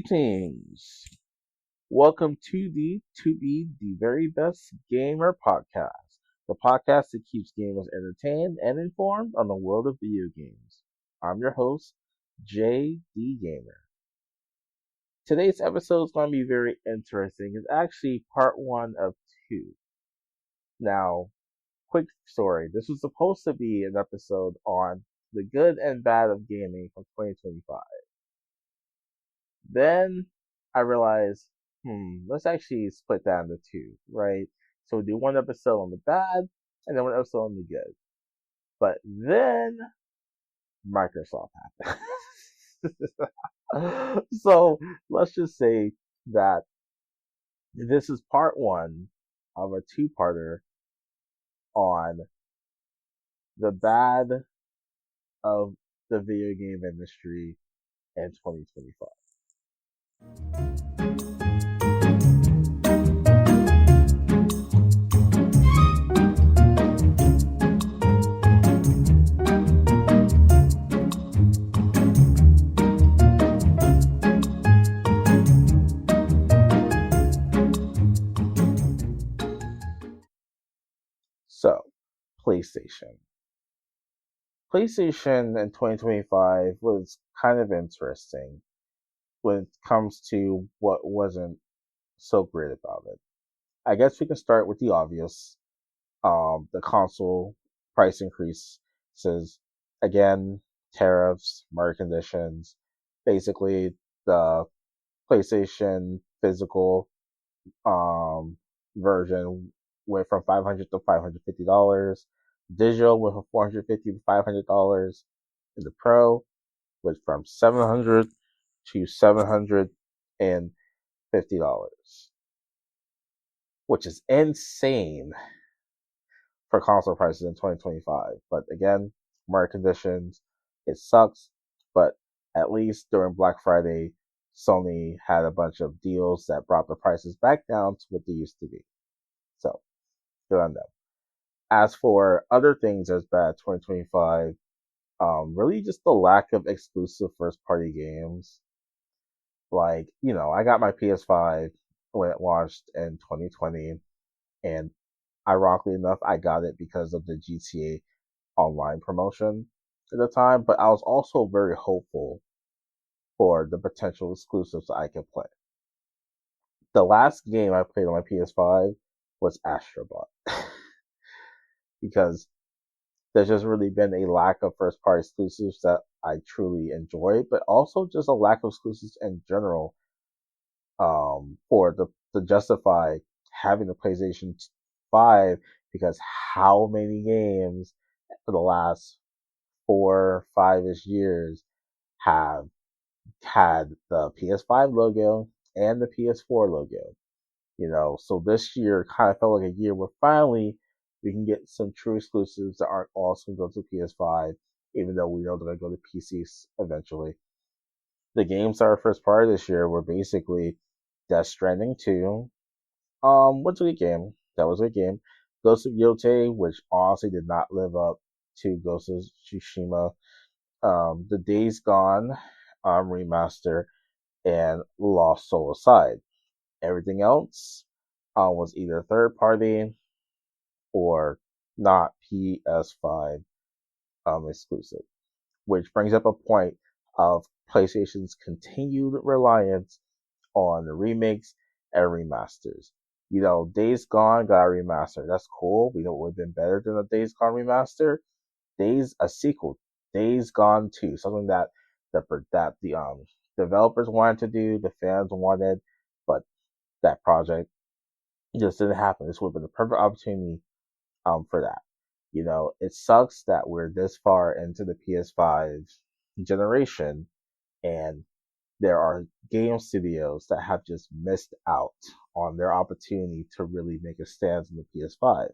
Greetings. Welcome to the To Be the Very Best Gamer podcast, the podcast that keeps gamers entertained and informed on the world of video games. I'm your host, JD Gamer. Today's episode is going to be very interesting. It's actually part one of two. Now, quick story. This was supposed to be an episode on the good and bad of gaming from 2025. Then I realized, let's actually split that into two, right? So we'll do one episode on the bad and then one episode on the good. But then Microsoft happened. So let's just say that this is part one of a two-parter on the bad of the video game industry in 2025. So, PlayStation. PlayStation in 2025 was kind of interesting when it comes to what wasn't so great about it. I guess we can start with the obvious. The console price increases. Again, tariffs, market conditions. Basically, the PlayStation physical version went from $500 to $550. Digital went from $450 to $500. And the Pro went from $700 to $750, which is insane for console prices in 2025. But again, market conditions, it sucks. But at least during Black Friday, Sony had a bunch of deals that brought the prices back down to what they used to be. So, good on them. As for other things as bad 2025, really just the lack of exclusive first party games. Like, I got my PS5 when it launched in 2020, and ironically enough, I got it because of the GTA Online promotion at the time, but I was also very hopeful for the potential exclusives I could play. The last game I played on my PS5 was Astrobot because there's just really been a lack of first party exclusives that I truly enjoy, but also just a lack of exclusives in general for to justify having a PlayStation 5, because how many games for the last 4, 5-ish years have had the PS5 logo and the PS4 logo. So this year kind of felt like a year where finally we can get some true exclusives that aren't also going to go to PS5, even though we know they're going to go to PCs eventually. The games that are first party this year were basically Death Stranding 2. What's a good game? That was a good game. Ghost of Yotei, which honestly did not live up to Ghost of Tsushima. The Days Gone remaster, and Lost Soul Aside. Everything else was either third party or not PS5 exclusive, which brings up a point of PlayStation's continued reliance on the remakes and remasters. Days Gone got a remaster. That's cool. We know it would have been better than a Days Gone remaster. A sequel, Days Gone 2, something that the developers wanted to do, the fans wanted, but that project just didn't happen. This would have been the perfect opportunity for that. It sucks that we're this far into the PS5 generation and there are game studios that have just missed out on their opportunity to really make a stand on the PS5,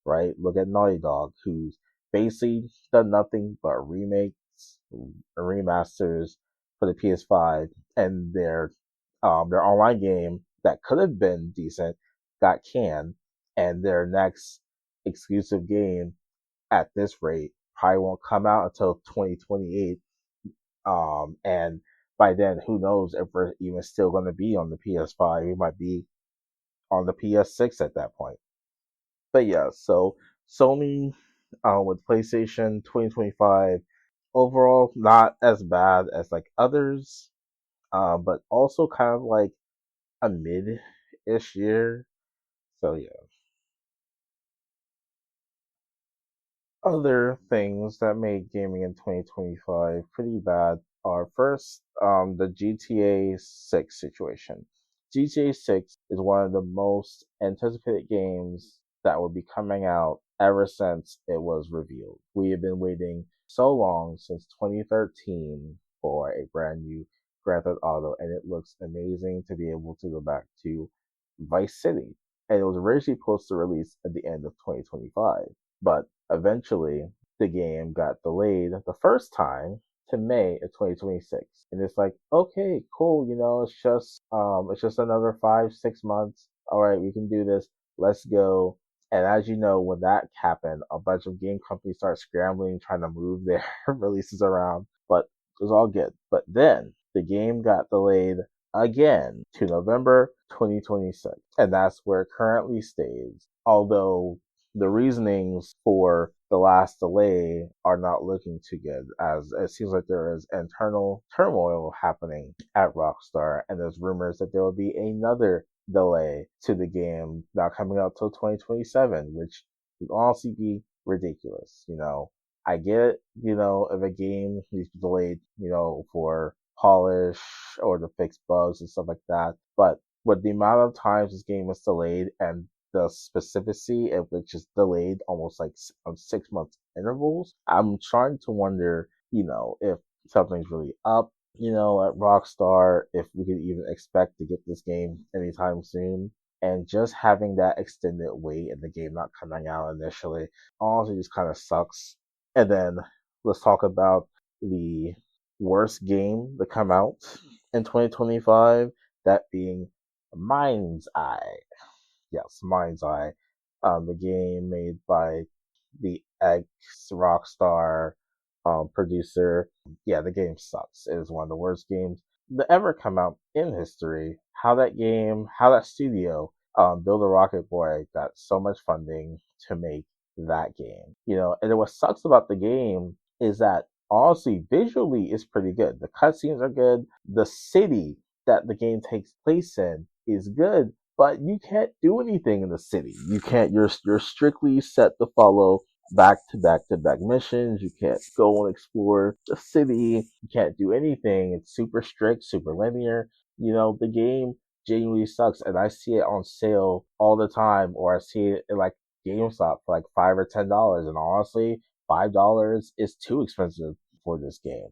right? Look at Naughty Dog, who's basically done nothing but remakes, remasters for the PS5, and their online game that could have been decent got canned, and their next exclusive game at this rate probably won't come out until 2028. And by then, who knows if we're even still going to be on the PS5? We might be on the PS6 at that point. But yeah, so Sony with PlayStation 2025 overall not as bad as like others, but also kind of like a mid-ish year. So yeah. Other things that made gaming in 2025 pretty bad are first, the GTA 6 situation. GTA 6 is one of the most anticipated games that will be coming out ever since it was revealed. We have been waiting so long since 2013 for a brand new Grand Theft Auto, and it looks amazing to be able to go back to Vice City. And it was originally supposed to release at the end of 2025, but eventually the game got delayed the first time to May of 2026. And it's like, okay, cool, it's just another 5, 6 months. All right, we can do this. Let's go. And as you know, when that happened, a bunch of game companies start scrambling, trying to move their releases around. But it was all good. But then the game got delayed again to November 2026. And that's where it currently stays. Although the reasonings for the last delay are not looking too good, as it seems like there is internal turmoil happening at Rockstar, and there's rumors that there will be another delay to the game not coming out till 2027, which would honestly be ridiculous. I get, if a game needs to be delayed, for polish or to fix bugs and stuff like that, but with the amount of times this game was delayed and the specificity of which is delayed almost like on 6 month intervals, I'm trying to wonder, if something's really up, at Rockstar, if we could even expect to get this game anytime soon. And just having that extended wait and the game not coming out initially honestly just kind of sucks. And then let's talk about the worst game to come out in 2025, that being Mind's Eye. Yes, Mind's Eye, the game made by the ex Rockstar producer. Yeah, the game sucks. It is one of the worst games that ever come out in history. How that studio, Build a Rocket Boy, got so much funding to make that game. And what sucks about the game is that honestly, visually, it's pretty good. The cutscenes are good. The city that the game takes place in is good, but you can't do anything in the city. You can't. You're strictly set to follow back to back to back missions. You can't go and explore the city. You can't do anything. It's super strict, super linear. The game genuinely sucks, and I see it on sale all the time, or I see it in like GameStop for like $5 or $10. And honestly, $5 is too expensive for this game.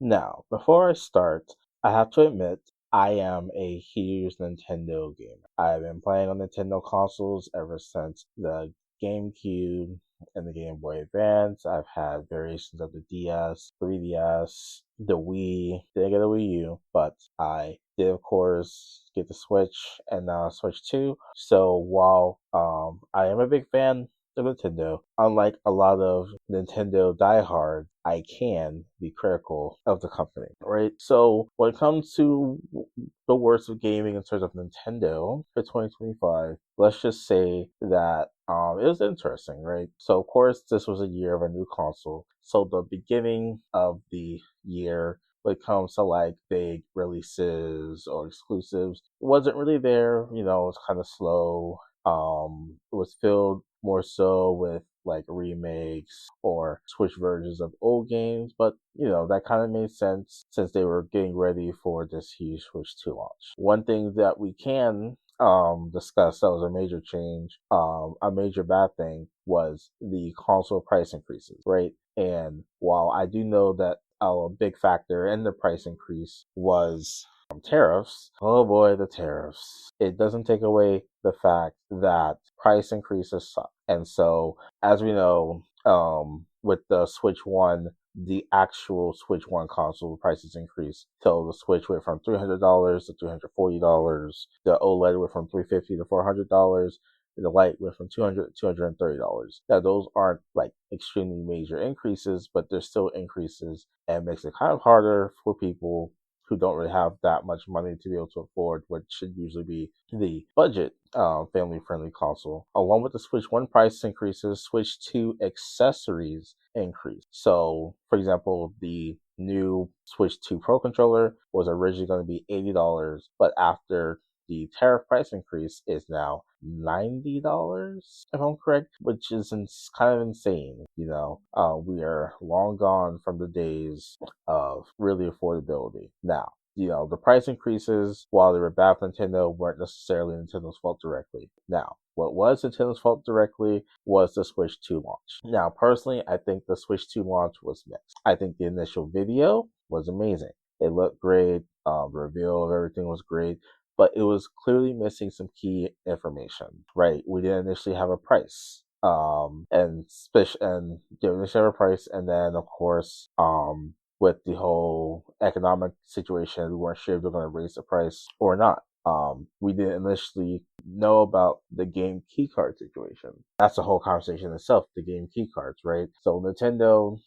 Now, before I start, I have to admit I am a huge Nintendo gamer. I've been playing on Nintendo consoles ever since the GameCube and the Game Boy Advance. I've had variations of the DS, 3DS, the Wii. Didn't get a Wii U, but I did, of course, get the Switch and now Switch 2. So while I am a big fan of Nintendo, unlike a lot of Nintendo diehard, I can be critical of the company, right? So when it comes to the worst of gaming in terms of Nintendo for 2025, let's just say that it was interesting, right? So of course this was a year of a new console. So the beginning of the year when it comes to like big releases or exclusives wasn't really there. It was kind of slow. It was filled more so with like remakes or Switch versions of old games, but that kind of made sense since they were getting ready for this huge Switch 2 launch. One thing that we can discuss that was a major change, a major bad thing, was the console price increases, right? And while I do know that a big factor in the price increase was tariffs. Oh boy, the tariffs. It doesn't take away the fact that price increases suck. And so, as we know, with the Switch One, the actual Switch One console prices increased. So the Switch went from $300 to $340. The OLED went from $350 to $400. And the Lite went from $200 to $230. Now those aren't like extremely major increases, but they're still increases, and makes it kind of harder for people who don't really have that much money to be able to afford what should usually be the budget family-friendly console. Along with the Switch 1 price increases, Switch 2 accessories increase. So, for example, the new Switch 2 Pro controller was originally going to be $80, but after the tariff price increase is now $90, if I'm correct, which is kind of insane. We are long gone from the days of really affordability. Now, the price increases, while they were bad for Nintendo, weren't necessarily Nintendo's fault directly. Now, what was Nintendo's fault directly was the Switch 2 launch. Now, personally, I think the Switch 2 launch was mixed. I think the initial video was amazing. It looked great. The reveal of everything was great, but it was clearly missing some key information, right? We didn't initially have a price. And didn't initially have a price, and then of course, with the whole economic situation, we weren't sure if they were going to raise the price or not. We didn't initially know about the game keycard situation. That's a whole conversation in itself, the game keycards, right? So Nintendo,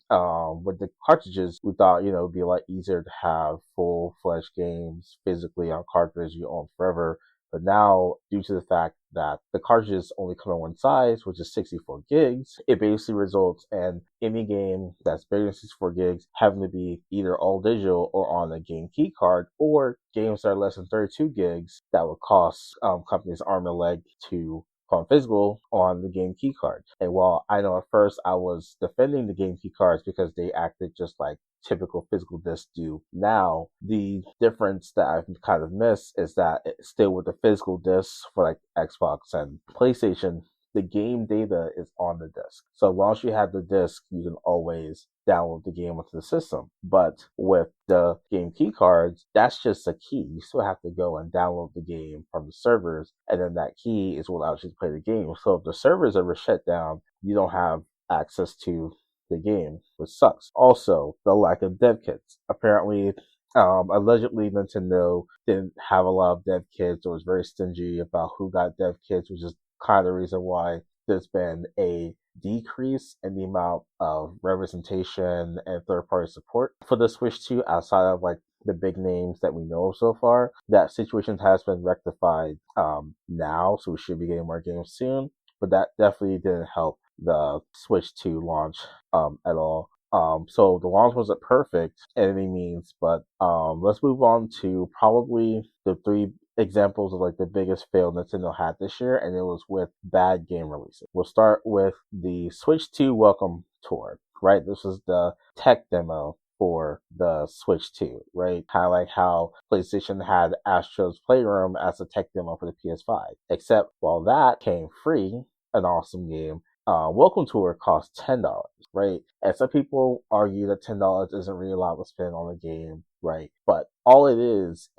with the cartridges, we thought, it'd be a lot easier to have full-fledged games physically on cartridges you own forever. But now, due to the fact that the cartridges only come in one size, which is 64 gigs, it basically results in any game that's bigger than 64 gigs having to be either all digital or on a game key card, or games that are less than 32 gigs that would cost companies arm and leg to on physical on the game key card. And while I know at first I was defending the game key cards because they acted just like typical physical discs do, now the difference that I've kind of missed is that it's still with the physical discs for like Xbox and PlayStation, the game data is on the disc. So once you have the disc, you can always download the game onto the system. But with the game key cards, that's just a key. You still have to go and download the game from the servers, and then that key is what allows you to play the game. So if the servers ever shut down, you don't have access to the game, which sucks. Also, the lack of dev kits. Apparently, allegedly Nintendo didn't have a lot of dev kits, or was very stingy about who got dev kits, which is kind of the reason why there's been a decrease in the amount of representation and third-party support for the Switch 2 outside of like the big names that we know of so far. That situation has been rectified now, so we should be getting more games soon, but that definitely didn't help the Switch 2 launch at all. So the launch wasn't perfect in any means, but let's move on to probably the three examples of like the biggest fail Nintendo had this year, and it was with bad game releases. We'll start with the Switch 2 Welcome Tour, right? This was the tech demo for the Switch 2, right? Kind of like how PlayStation had Astro's Playroom as a tech demo for the PS5. Except while that came free, an awesome game, Welcome Tour costs $10, right? And some people argue that $10 isn't really a lot to spend on a game, right? But all it is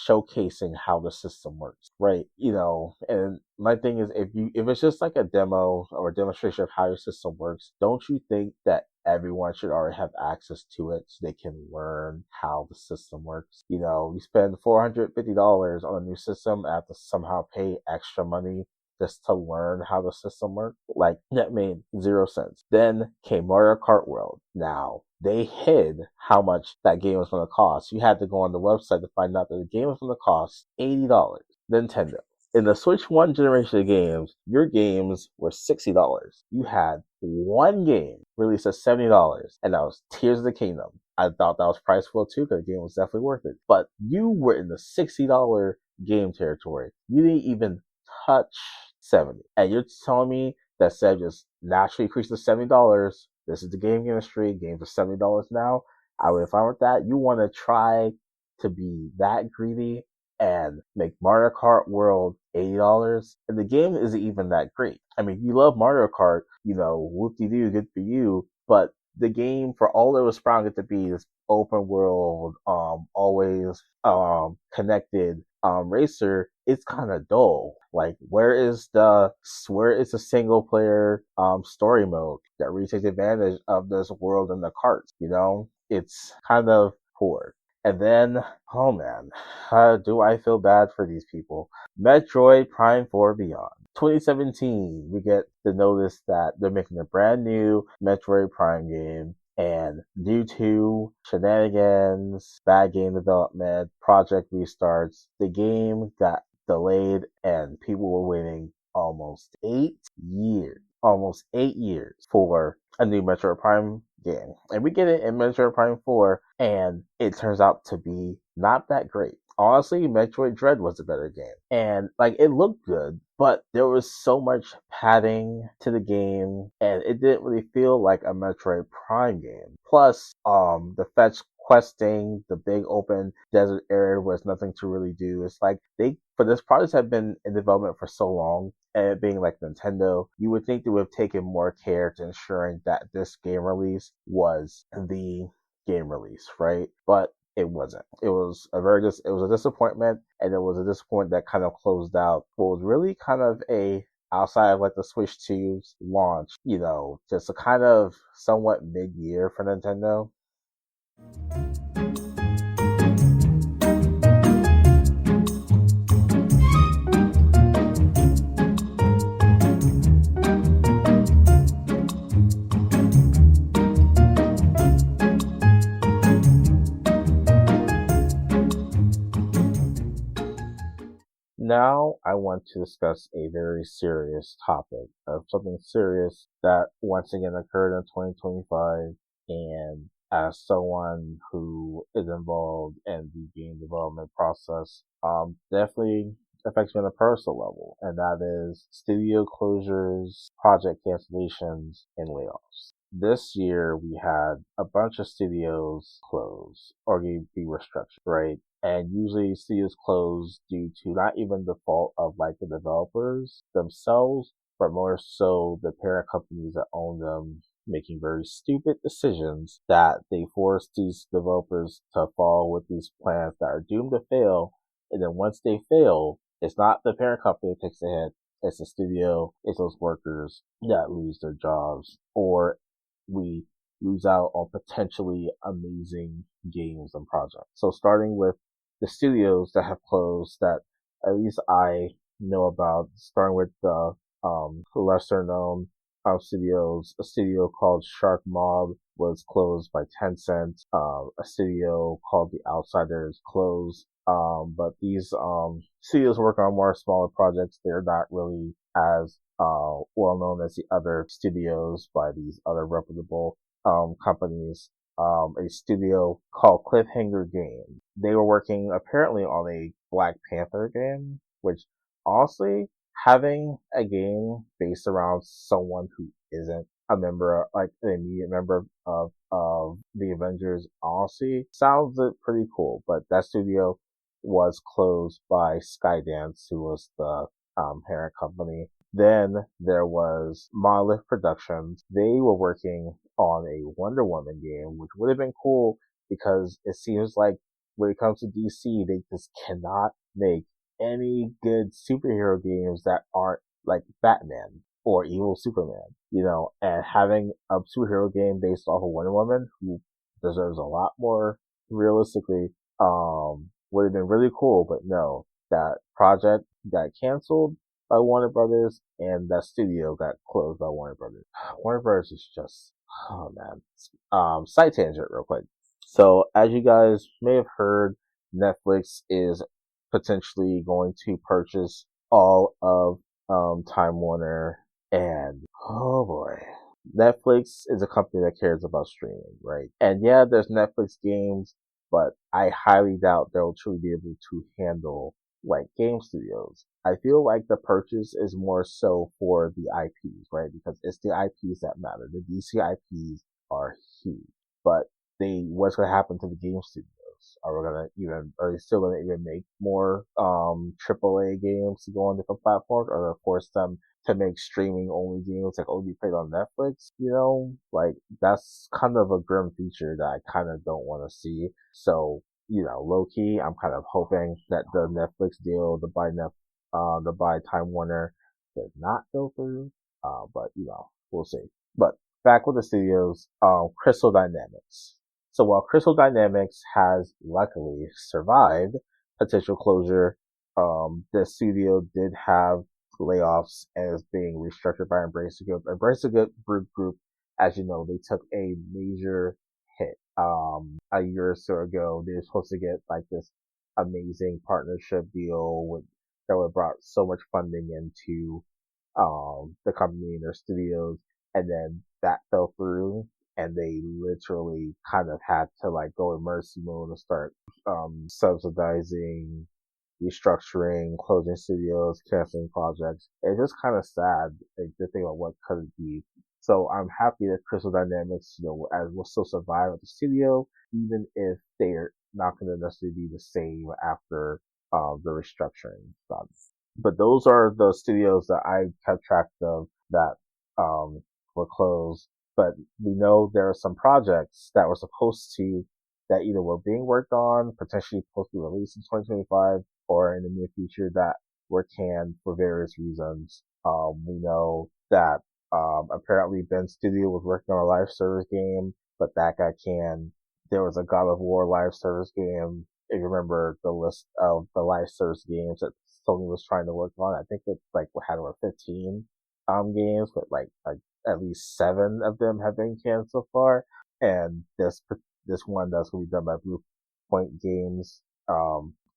showcasing how the system works, right? And my thing is, if it's just like a demo or a demonstration of how your system works, don't you think that everyone should already have access to it so they can learn how the system works? You spend $450 on a new system and have to somehow pay extra money just to learn how the system worked. Like, that made zero sense. Then came Mario Kart World. Now, they hid how much that game was going to cost. You had to go on the website to find out that the game was going to cost $80. Nintendo. In the Switch 1 generation of games, your games were $60. You had one game released at $70, and that was Tears of the Kingdom. I thought that was priceful too, because the game was definitely worth it. But you were in the $60 game territory. You didn't even touch 70. And you're telling me that instead of just naturally increase to $70, this is the gaming industry, games are $70 now. If I were that, you want to try to be that greedy and make Mario Kart World $80, and the game isn't even that great. I mean, you love Mario Kart, whoop-de-doo, good for you, but the game, for all it was sprouting to be, is open world, always connected racer, it's kind of dull. Like, where is the single player story mode that really takes advantage of this world and the carts? It's kind of poor. And then, oh man, do I feel bad for these people? Metroid Prime 4 Beyond. 2017, we get the notice that they're making a brand new Metroid Prime game, and due to shenanigans, bad game development, project restarts, the game got delayed, and people were waiting almost 8 years for a new Metroid Prime game. And we get it in Metroid Prime 4, and it turns out to be not that great. Honestly, Metroid Dread was a better game. And like, it looked good, but there was so much padding to the game, and it didn't really feel like a Metroid Prime game. Plus, the fetch questing, the big open desert area where there's nothing to really do. It's like, for this project have been in development for so long, and it being like Nintendo, you would think they would have taken more care to ensuring that this game release was the game release, right? But it wasn't. It was a disappointment, and it was a disappointment that kind of closed out what was really kind of a outside of like the Switch 2's launch, just a kind of somewhat mid-year for Nintendo. Now I want to discuss a very serious topic of something serious that once again occurred in 2025, and as someone who is involved in the game development process, definitely affects me on a personal level, and that is studio closures, project cancellations, and layoffs. This year we had a bunch of studios close or be restructured, right? And usually studios close due to not even the fault of like the developers themselves, but more so the parent companies that own them making very stupid decisions that they force these developers to follow with these plans that are doomed to fail. And then once they fail, it's not the parent company that takes the hit, it's the studio, it's those workers that lose their jobs, or we lose out on potentially amazing games and projects. So starting with the studios that have closed that at least I know about, starting with the lesser known studios. A studio called Shark Mob was closed by Tencent. A studio called The Outsiders closed. But these studios work on more smaller projects. They're not really as well known as the other studios by these other reputable companies. A studio called Cliffhanger Games. They were working apparently on a Black Panther game, which honestly, having a game based around someone who isn't a member, like an immediate member of the Avengers, honestly sounds pretty cool. But that studio was closed by Skydance, who was the parent company. Then there was Monolith Productions. They were working on a Wonder Woman game, which would have been cool because it seems like when it comes to DC, they just cannot make any good superhero games that aren't like Batman or Evil Superman, and having a superhero game based off of Wonder Woman, who deserves a lot more realistically, would have been really cool, but no, that project got canceled by Warner Brothers, and that studio got closed by Warner Brothers. Warner Brothers is just, oh man. Side tangent real quick. So, as you guys may have heard, Netflix is potentially going to purchase all of Time Warner, and oh boy. Netflix is a company that cares about streaming, right? And yeah, there's Netflix games, but I highly doubt they'll truly be able to handle like game studios. I feel like the purchase is more so for the IPs, right? Because it's the IPs that matter. The DC IPs are huge, but what's going to happen to the game studios? networks? Are they still gonna even make more AAA games to go on different platforms, or they force them to make streaming only games like only played on Netflix? Like that's kind of a grim feature that I kind of don't want to see. So, low key, I'm kind of hoping that the Netflix deal, the buy Time Warner does not go through. But we'll see. But back with the studios, Crystal Dynamics. So while Crystal Dynamics has luckily survived potential closure, the studio did have layoffs and is being restructured by Embrace the Group. Embrace the Group, as you know, they took a major hit. A year or so ago, they were supposed to get like this amazing partnership deal that would brought so much funding into the company and their studios, and then that fell through, and they literally kind of had to like go in mercy mode and start subsidizing, restructuring, closing studios, canceling projects. It's just kind of sad, like, to think about what could it be. So I'm happy that Crystal Dynamics, as will still survive at the studio, even if they're not going to necessarily be the same after the restructuring done. But those are the studios that I kept track of that were closed. But we know there are some projects that were supposed to that either were being worked on, potentially supposed to be released in 2025, or in the near future that were canned for various reasons. We know that apparently Ben Studio was working on a live service game, but that got canned. There was a God of War live service game. If you remember the list of the live service games that Sony was trying to work on, I think it like had over 15 games, but like at least 7 of them have been canned so far. And this one that's going to be done by Blue Point Games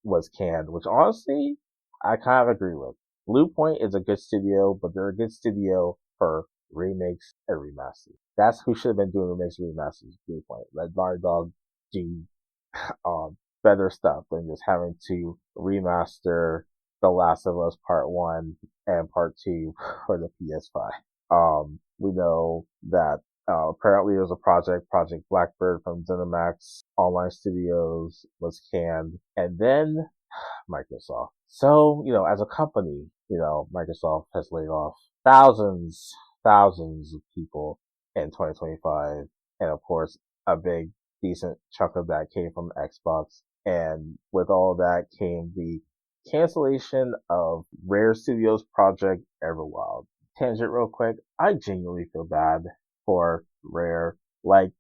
was canned, which honestly I kind of agree with. Blue Point is a good studio, but they're a good studio for remakes and remasters. That's who should have been doing remakes and remasters. Blue Point. Let Naughty Dog do better stuff than just having to remaster The Last of Us Part 1 and Part 2 for the PS5. We know that apparently there's a Project Blackbird from ZeniMax Online Studios was canned, and then Microsoft. So, as a company, Microsoft has laid off thousands of people in 2025, and of course, a big, decent chunk of that came from Xbox, and with all that came the cancellation of Rare Studios project Everwild. Tangent real quick, I genuinely feel bad for Rare. Like,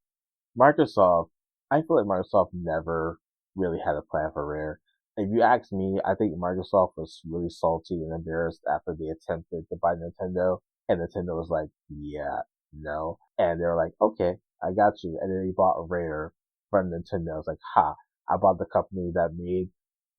Microsoft, I feel like Microsoft never really had a plan for Rare. If you ask me, I think Microsoft was really salty and embarrassed after they attempted to buy Nintendo, and Nintendo was like, yeah, no. And they were like, okay, I got you. And then they bought Rare from Nintendo. I was like, ha, I bought the company that made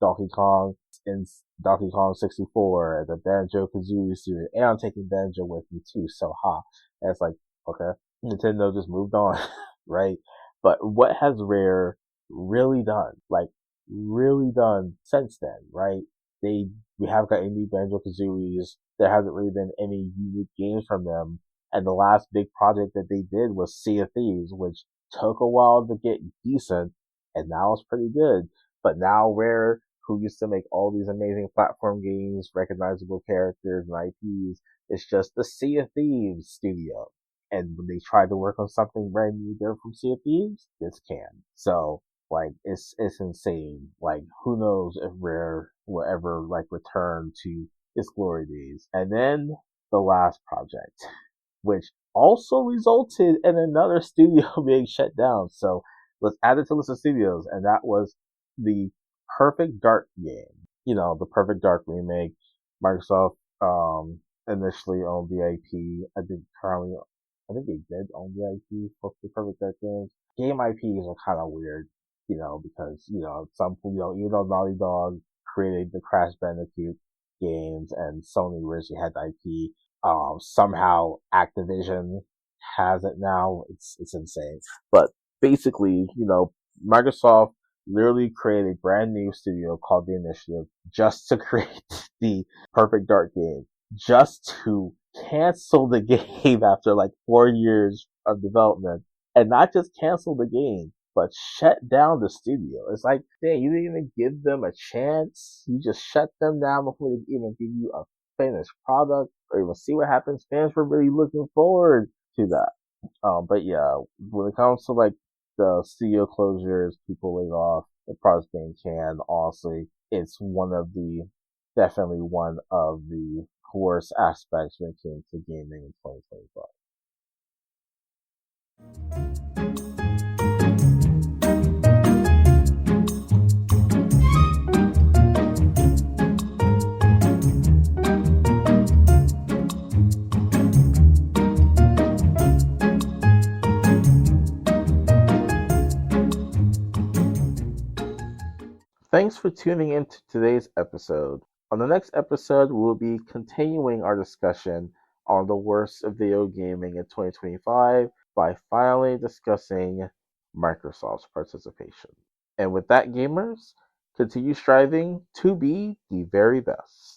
Donkey Kong in Donkey Kong 64, the Banjo-Kazooie series, and I'm taking Banjo with me too, so ha. And it's like, okay, Nintendo just moved on, right? But what has Rare really done? Like, really done since then, right? We have got any Banjo-Kazooies. There hasn't really been any unique games from them. And the last big project that they did was Sea of Thieves, which took a while to get decent, and now it's pretty good. But now Rare, who used to make all these amazing platform games, recognizable characters and IPs, it's just the Sea of Thieves studio. And when they tried to work on something brand new there from Sea of Thieves, it's canned. So, like, it's insane. Like, who knows if Rare will ever, like, return to its glory days. And then the last project, which also resulted in another studio being shut down. So let's add it to list of studios, and that was the Perfect Dark game. The Perfect Dark remake. Microsoft initially owned the IP. I think they did own the IP for the Perfect Dark games. Game IPs are kind of weird, because even though Naughty Dog created the Crash Bandicoot games and Sony originally had the IP, somehow Activision has it now. It's insane. But basically, Microsoft literally created a brand new studio called The Initiative just to create the Perfect Dark game, just to cancel the game after like 4 years of development, and not just cancel the game, but shut down the studio. It's like, dang, you didn't even give them a chance. You just shut them down before they even give you a finished product or even see what happens. Fans were really looking forward to that. But yeah, when it comes to like the studio closures, people laid off, the products being canned, honestly, it's definitely one of the worst aspects when it came to gaming in 2025. Thanks for tuning in to today's episode. On the next episode, we'll be continuing our discussion on the worst of video gaming in 2025 by finally discussing Microsoft's participation. And with that, gamers, continue striving to be the very best.